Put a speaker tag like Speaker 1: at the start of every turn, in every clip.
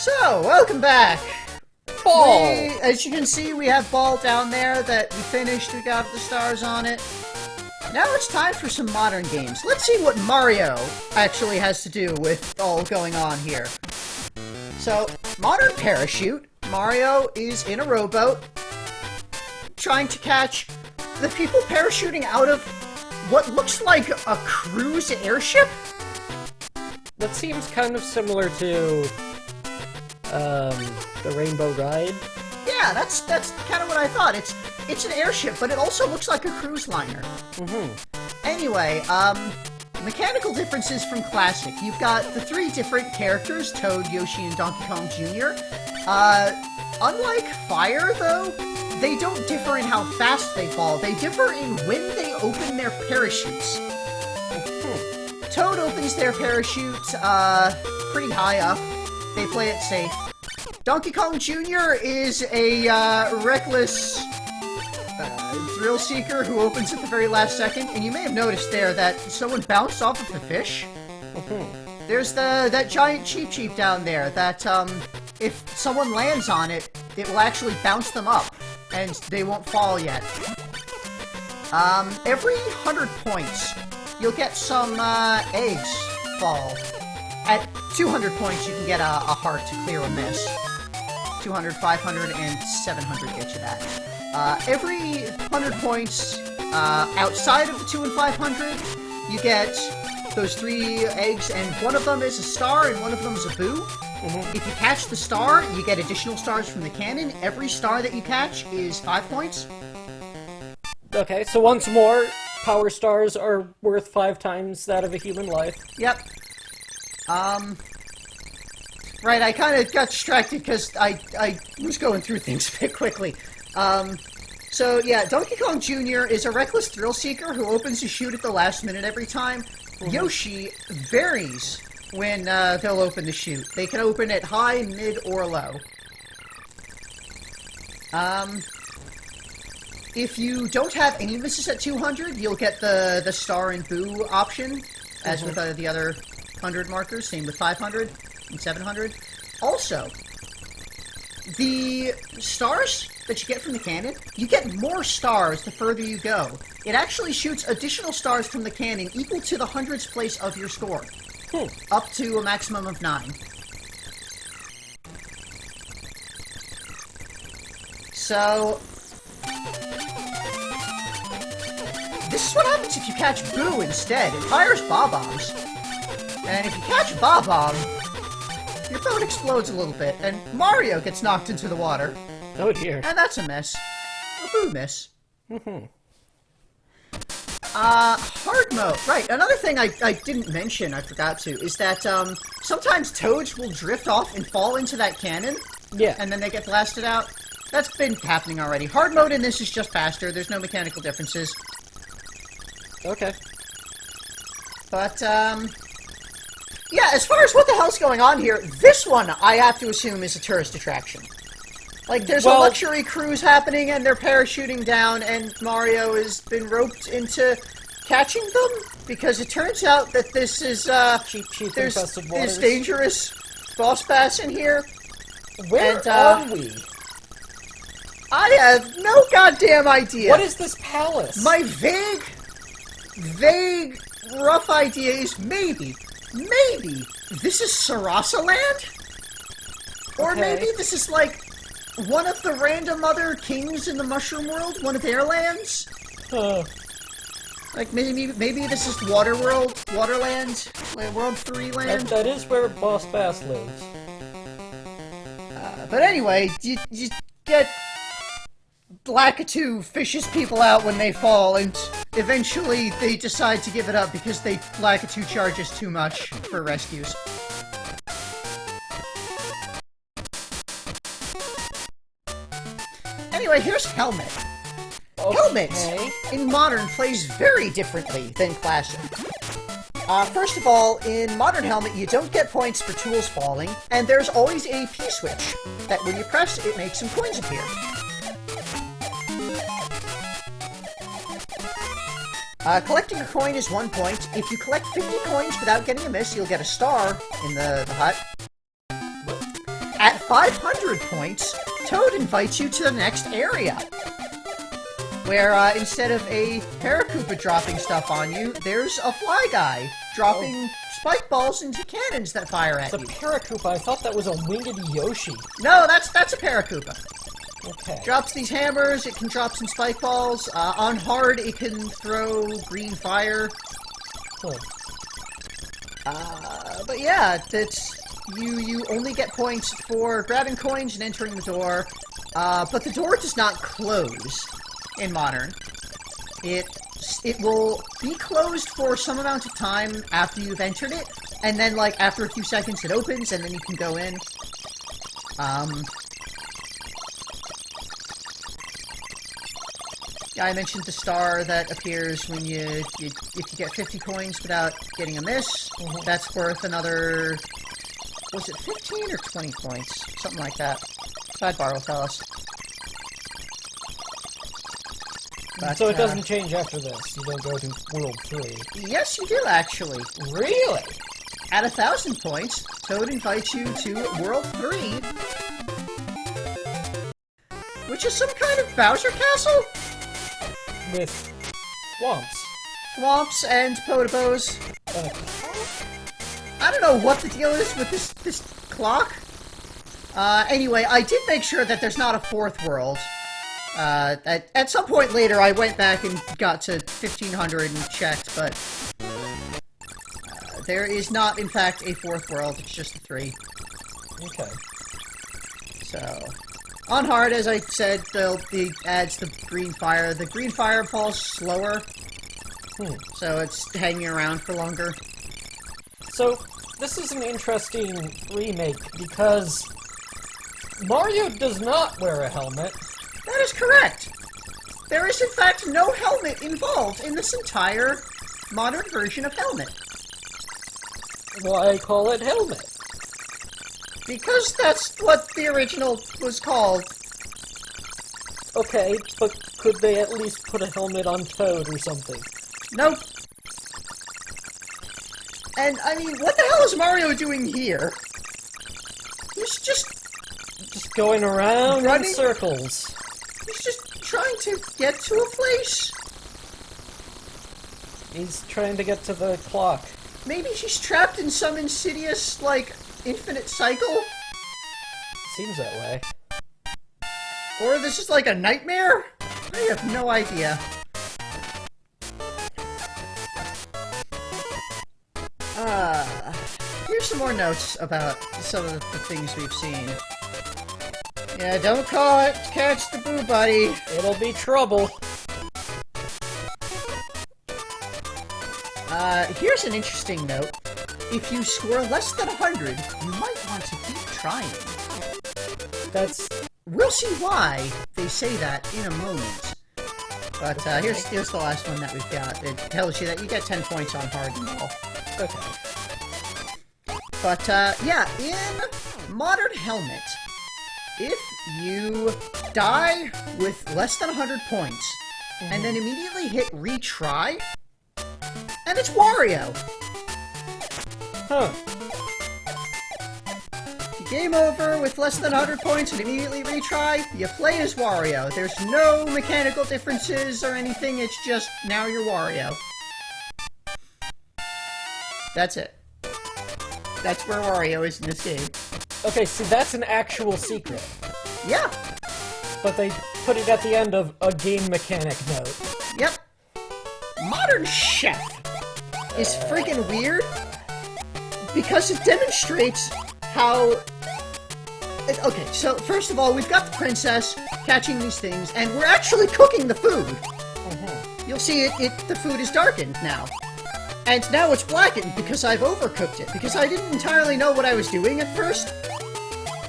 Speaker 1: So, welcome back!
Speaker 2: Ball!
Speaker 1: As you can see, we have Ball down there that we finished, we got the stars on it. Now it's time for some modern games. Let's see what Mario actually has to do with all going on here. So, modern parachute. Mario is in a rowboat, trying to catch the people parachuting out of what looks like a cruise airship?
Speaker 2: That seems kind of similar to, the Rainbow Ride.
Speaker 1: Yeah, that's kind of what I thought. It's an airship, but it also looks like a cruise liner. Anyway, mechanical differences from Classic. You've got the three different characters, Toad, Yoshi, and Donkey Kong Jr. Unlike Fire, though, they don't differ in how fast they fall. They differ in when they open their parachutes. Toad opens their parachute, pretty high up. They play it safe. Donkey Kong Jr. is a, reckless, thrill seeker who opens at the very last second, and you may have noticed there that someone bounced off of the fish. There's that giant Cheep down there that, if someone lands on it, it will actually bounce them up, and they won't fall yet. Every 100 points, you'll get some, eggs fall. At 200 points, you can get a heart to clear a miss. 200, 500, and 700 get you that. Every 100 points, outside of the 2 and 500, you get those 3 eggs, and one of them is a star, and one of them is a boo. If you catch the star, you get additional stars from the cannon. Every star that you catch is 5 points.
Speaker 2: Okay, so once more, power stars are worth 5 times that of a human life.
Speaker 1: Yep. Right, I kind of got distracted because I was going through things a bit quickly. So yeah, Donkey Kong Jr. is a reckless thrill seeker who opens his chute at the last minute every time. Yoshi varies when they'll open the chute. They can open it high, mid, or low. If you don't have any misses at 200, you'll get the star and boo option, as with the other 100 markers, same with 500 and 700. Also, the stars that you get from the cannon, you get more stars the further you go. It actually shoots additional stars from the cannon equal to the hundredths place of your score. Up to a maximum of 9. So, this is what happens if you catch Boo instead. It fires Bob-Bombs. And if you catch a Bob-Bomb, your boat explodes a little bit, and Mario gets knocked into the water.
Speaker 2: Oh dear.
Speaker 1: And that's a miss. A Boo miss. Hard mode. Right, another thing I didn't mention, I forgot to, is that, sometimes Toads will drift off and fall into that cannon.
Speaker 2: Yeah.
Speaker 1: And then they get blasted out. That's been happening already. Hard mode in this is just faster. There's no mechanical differences.
Speaker 2: Okay.
Speaker 1: But, yeah, as far as what the hell's going on here, this one, I have to assume, is a tourist attraction. Like, there's a luxury cruise happening, and they're parachuting down, and Mario has been roped into catching them? Because it turns out that this is, there's dangerous boss bass in here.
Speaker 2: Where are we?
Speaker 1: I have no goddamn idea.
Speaker 2: What is this palace?
Speaker 1: My vague, rough idea is maybe, this is Sarasa Land? Or maybe this is, like, one of the random other kings in the Mushroom World, one of their lands? Like, maybe this is Waterland, like World 3 land?
Speaker 2: That is where Boss Bass lives.
Speaker 1: But anyway, you get Lakitu fishes people out when they fall, and eventually they decide to give it up because Lakitu charges too much for rescues. Anyway, here's Helmet.
Speaker 2: Okay.
Speaker 1: Helmet, in Modern, plays very differently than Classic. First of all, in Modern Helmet, you don't get points for tools falling, and there's always a P-switch, that when you press, it makes some coins appear. Collecting a coin is 1 point. If you collect 50 coins without getting a miss, you'll get a star in the hut. At 500 points, Toad invites you to the next area, where instead of a Paracoopa dropping stuff on you, there's a fly guy dropping spike balls into cannons that fire at
Speaker 2: The
Speaker 1: you.
Speaker 2: Paracoopa, I thought that was a winged Yoshi.
Speaker 1: No, that's a Paracoopa.
Speaker 2: Okay.
Speaker 1: Drops these hammers, it can drop some spike balls. On hard, it can throw green fire.
Speaker 2: Huh.
Speaker 1: But yeah, that's you only get points for grabbing coins and entering the door. But the door does not close in Modern. It will be closed for some amount of time after you've entered it, and then like after a few seconds it opens and then you can go in. Yeah, I mentioned the star that appears when if you get 50 coins without getting a miss. That's worth another, was it 15 or 20 points? Something like that. Sidebar will tell us. But,
Speaker 2: So it doesn't change after this. You don't go to World 3.
Speaker 1: Yes, you do, actually.
Speaker 2: Really?
Speaker 1: At 1,000 points, Toad invites you to World 3, which is some kind of Bowser Castle?
Speaker 2: With swamps.
Speaker 1: Swamps and Potobos. I don't know what the deal is with this clock. Anyway, I did make sure that there's not a fourth world. At some point later, I went back and got to 1500 and checked, but there is not, in fact, a fourth world. It's just a 3.
Speaker 2: Okay.
Speaker 1: So, on hard, as I said, it adds the green fire. The green fire falls slower, so it's hanging around for longer.
Speaker 2: So, this is an interesting remake because Mario does not wear a helmet.
Speaker 1: That is correct. There is, in fact, no helmet involved in this entire modern version of Helmet.
Speaker 2: Why call it Helmet?
Speaker 1: Because that's what the original was called.
Speaker 2: Okay, but could they at least put a helmet on Toad or something?
Speaker 1: Nope. And, I mean, what the hell is Mario doing here? He's
Speaker 2: Just going around
Speaker 1: Running?
Speaker 2: in circles.
Speaker 1: He's just trying to get to a place.
Speaker 2: He's trying to get to the clock.
Speaker 1: Maybe he's trapped in some insidious, like, infinite cycle?
Speaker 2: Seems that way.
Speaker 1: Or this is like a nightmare? I have no idea. Here's some more notes about some of the things we've seen. Yeah, don't catch the boo buddy.
Speaker 2: It'll be trouble.
Speaker 1: Here's an interesting note. If you score less than 100, you might want to keep trying.
Speaker 2: That's...
Speaker 1: We'll see why they say that in a moment. But here's the last one that we've got. It tells you that you get 10 points on hard and all.
Speaker 2: okay.
Speaker 1: But yeah, in Modern Helmet, if you die with less than 100 points, and then immediately hit retry, and it's Wario.
Speaker 2: Huh.
Speaker 1: If you game over with less than 100 points and immediately retry, you play as Wario. There's no mechanical differences or anything, it's just now you're Wario. That's it. That's where Wario is in this game.
Speaker 2: Okay, see, that's an actual secret.
Speaker 1: Yeah.
Speaker 2: But they put it at the end of a game mechanic note.
Speaker 1: Yep. Modern Chef is friggin' weird because it demonstrates how... Okay, so first of all, we've got the princess catching these things, and we're actually cooking the food. You'll see the food is darkened now. And now it's blackened because I've overcooked it, because I didn't entirely know what I was doing at first.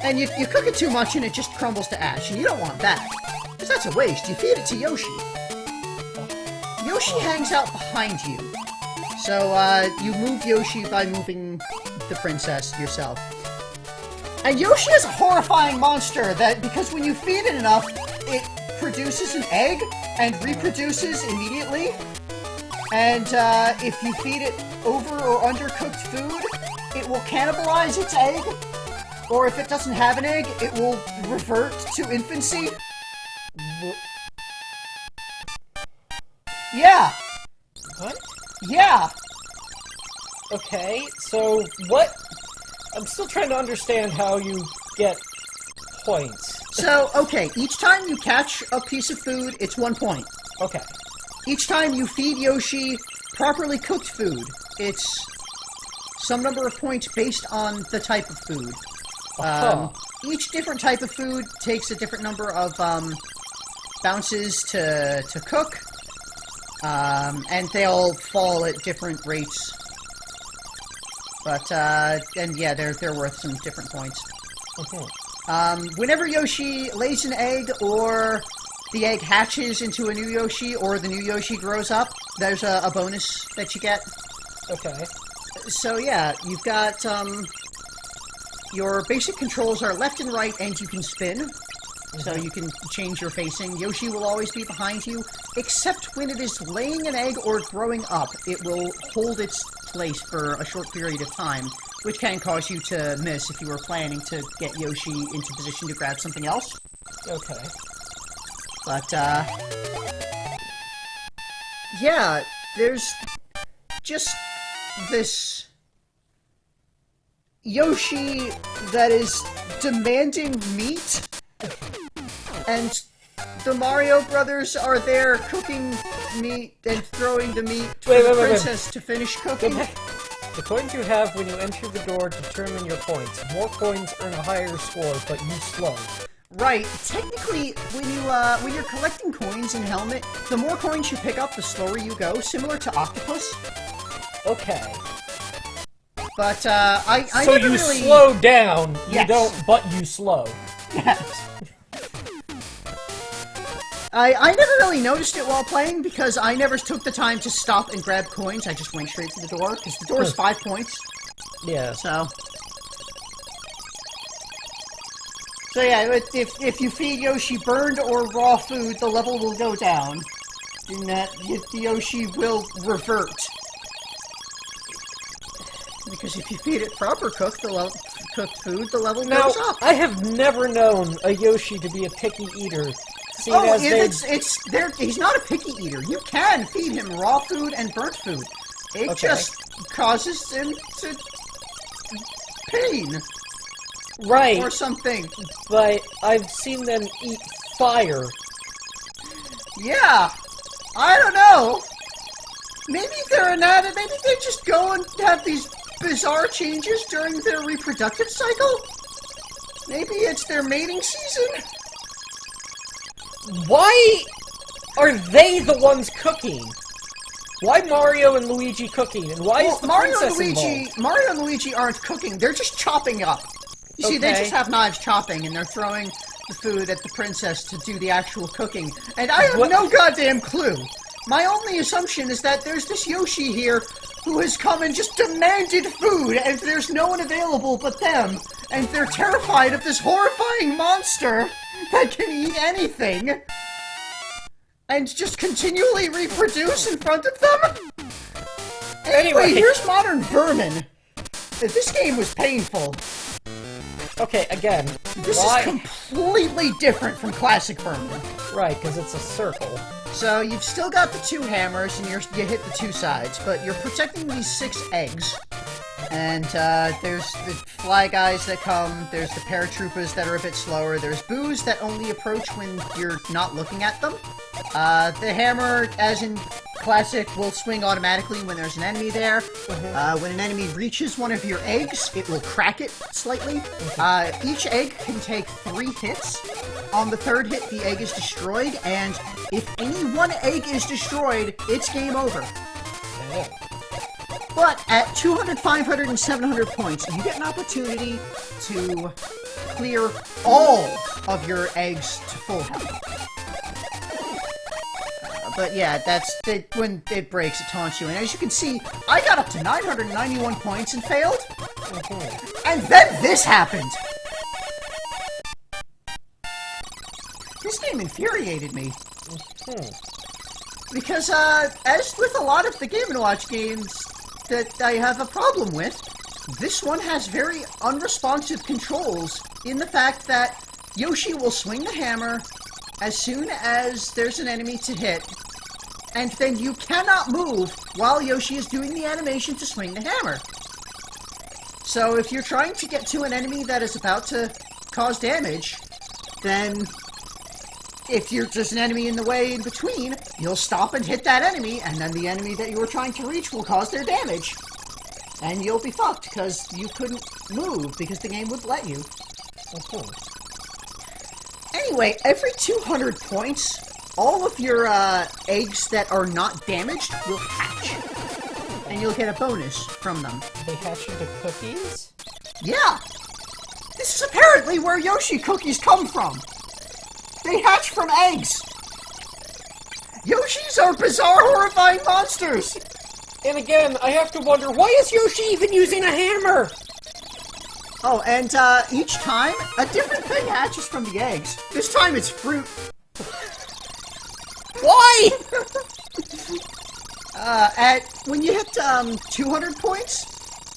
Speaker 1: And you cook it too much and it just crumbles to ash, and you don't want that. Because that's a waste. You feed it to Yoshi. Yoshi hangs out behind you. So, you move Yoshi by moving the princess yourself. And Yoshi is a horrifying monster that, because when you feed it enough, it produces an egg and reproduces immediately. And, if you feed it over or undercooked food, it will cannibalize its egg Or if it doesn't have an egg, it will revert to infancy. Yeah!
Speaker 2: What?
Speaker 1: Yeah!
Speaker 2: Okay, so what? I'm still trying to understand how you get points.
Speaker 1: So, okay, each time you catch a piece of food, it's 1 point.
Speaker 2: Okay.
Speaker 1: Each time you feed Yoshi properly cooked food, it's some number of points based on the type of food. Each different type of food takes a different number of bounces to cook, and they all fall at different rates. But, and yeah, they're worth some different points. Whenever Yoshi lays an egg, or the egg hatches into a new Yoshi, or the new Yoshi grows up, there's a bonus that you get.
Speaker 2: Okay.
Speaker 1: So yeah, you've got, your basic controls are left and right, and you can spin. So you can change your facing. Yoshi will always be behind you, except when it is laying an egg or growing up. It will hold its place for a short period of time, which can cause you to miss if you were planning to get Yoshi into position to grab something else.
Speaker 2: Okay.
Speaker 1: But, yeah, there's just this Yoshi that is demanding meat, and the Mario brothers are there cooking meat and throwing the meat for the princess to finish cooking.
Speaker 2: The coins you have when you enter the door determine your points. More coins earn a higher score, but you slow.
Speaker 1: Right. Technically, when you're collecting coins in Helmet, the more coins you pick up, the slower you go, similar to Octopus.
Speaker 2: Okay.
Speaker 1: But, I
Speaker 2: so
Speaker 1: never
Speaker 2: you
Speaker 1: really...
Speaker 2: slow down,
Speaker 1: Yes.
Speaker 2: you don't, but you slow.
Speaker 1: Yes. I never really noticed it while playing, because I never took the time to stop and grab coins. I just went straight to the door, because the door is 5 points.
Speaker 2: Yeah.
Speaker 1: So yeah, if you feed Yoshi burned or raw food, the level will go down. And that the Yoshi will revert. Because if you feed it proper cooked food, the level goes up.
Speaker 2: I have never known a Yoshi to be a picky eater.
Speaker 1: He's not a picky eater. You can feed him raw food and burnt food. It just causes him to pain.
Speaker 2: Right.
Speaker 1: Or something.
Speaker 2: But I've seen them eat fire.
Speaker 1: Yeah. I don't know. Maybe they're not. Maybe they just go and have these bizarre changes during their reproductive cycle. Maybe it's their mating season.
Speaker 2: Why are they the ones cooking? Why Mario and Luigi cooking? And why is the princess involved?
Speaker 1: Mario and Luigi aren't cooking. They're just chopping up. You see, they just have knives chopping, and they're throwing the food at the princess to do the actual cooking. And I have no goddamn clue. My only assumption is that there's this Yoshi here who has come and just demanded food, and there's no one available but them. And they're terrified of this horrifying monster that can eat anything and just continually reproduce in front of them. Anyway, here's modern Vermin. This game was painful.
Speaker 2: Okay, again,
Speaker 1: This is completely different from classic Vermin.
Speaker 2: Right, because it's a circle.
Speaker 1: So you've still got the 2 hammers, and you hit the 2 sides, but you're protecting these 6 eggs. And there's the fly guys that come, there's the paratroopers that are a bit slower, there's boos that only approach when you're not looking at them. The hammer, as in classic, will swing automatically when there's an enemy there. When an enemy reaches one of your eggs, it will crack it slightly. Each egg can take 3 hits. On the 3rd hit, the egg is destroyed, and if any one egg is destroyed, it's game over. But at 200, 500, and 700 points, you get an opportunity to clear all of your eggs to full health. But yeah, when it breaks, it taunts you. And as you can see, I got up to 991 points and failed. And then this happened! This game infuriated me. Because, as with a lot of the Game & Watch games that I have a problem with, this one has very unresponsive controls in the fact that Yoshi will swing the hammer as soon as there's an enemy to hit, and then you cannot move while Yoshi is doing the animation to swing the hammer. So if you're trying to get to an enemy that is about to cause damage, then if there's an enemy in the way in between, you'll stop and hit that enemy, and then the enemy that you were trying to reach will cause their damage. And you'll be fucked, because you couldn't move, because the game wouldn't let you. Anyway, every 200 points, all of your eggs that are not damaged will hatch. And you'll get a bonus from them.
Speaker 2: They hatch into cookies?
Speaker 1: Yeah! This is apparently where Yoshi cookies come from! They hatch from eggs! Yoshis are bizarre, horrifying monsters!
Speaker 2: And again, I have to wonder, why is Yoshi even using a hammer?
Speaker 1: Oh, and each time, a different thing hatches from the eggs. This time it's fruit.
Speaker 2: Why?
Speaker 1: When you hit 200 points,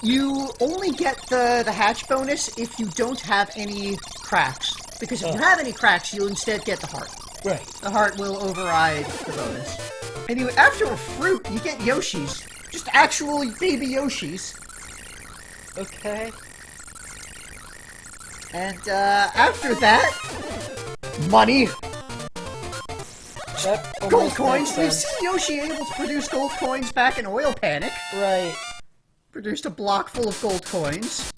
Speaker 1: you only get the hatch bonus if you don't have any cracks. Because if you have any cracks, you'll instead get the heart.
Speaker 2: Right.
Speaker 1: The heart will override the bonus. Anyway, after a fruit, you get Yoshis. Just actual baby Yoshis.
Speaker 2: Okay.
Speaker 1: And after that, money. Gold coins. We've seen Yoshi able to produce gold coins back in Oil Panic.
Speaker 2: Right.
Speaker 1: Produced a block full of gold coins.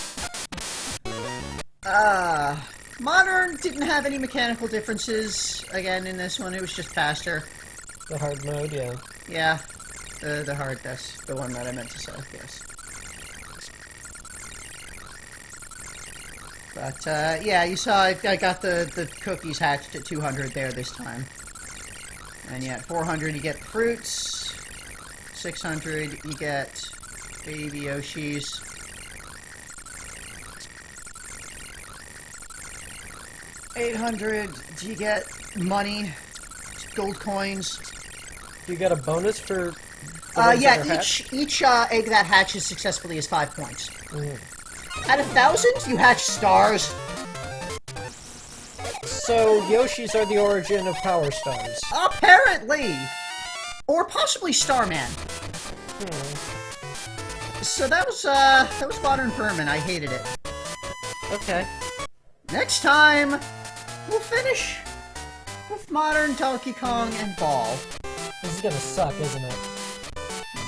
Speaker 1: Modern didn't have any mechanical differences. Again, in this one, it was just faster.
Speaker 2: The hard mode, yeah.
Speaker 1: Yeah. The hard, that's the one that I meant to say, yes. But, yeah, you saw I got the cookies hatched at 200 there this time. And yeah, at 400 you get fruits. 600 you get baby Yoshis. 800 you get money, gold coins.
Speaker 2: You get a bonus for the ones
Speaker 1: yeah,
Speaker 2: that are hatched?
Speaker 1: each egg that hatches successfully is 5 points. At 1,000, you hatch stars.
Speaker 2: So, Yoshis are the origin of Power Stars.
Speaker 1: Apparently! Or possibly Starman. So that was Modern Vermin. I hated it.
Speaker 2: Okay.
Speaker 1: Next time, we'll finish with Modern Donkey Kong and Ball.
Speaker 2: This is gonna suck, isn't it?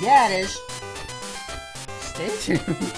Speaker 1: Yeah, it is. Stay tuned.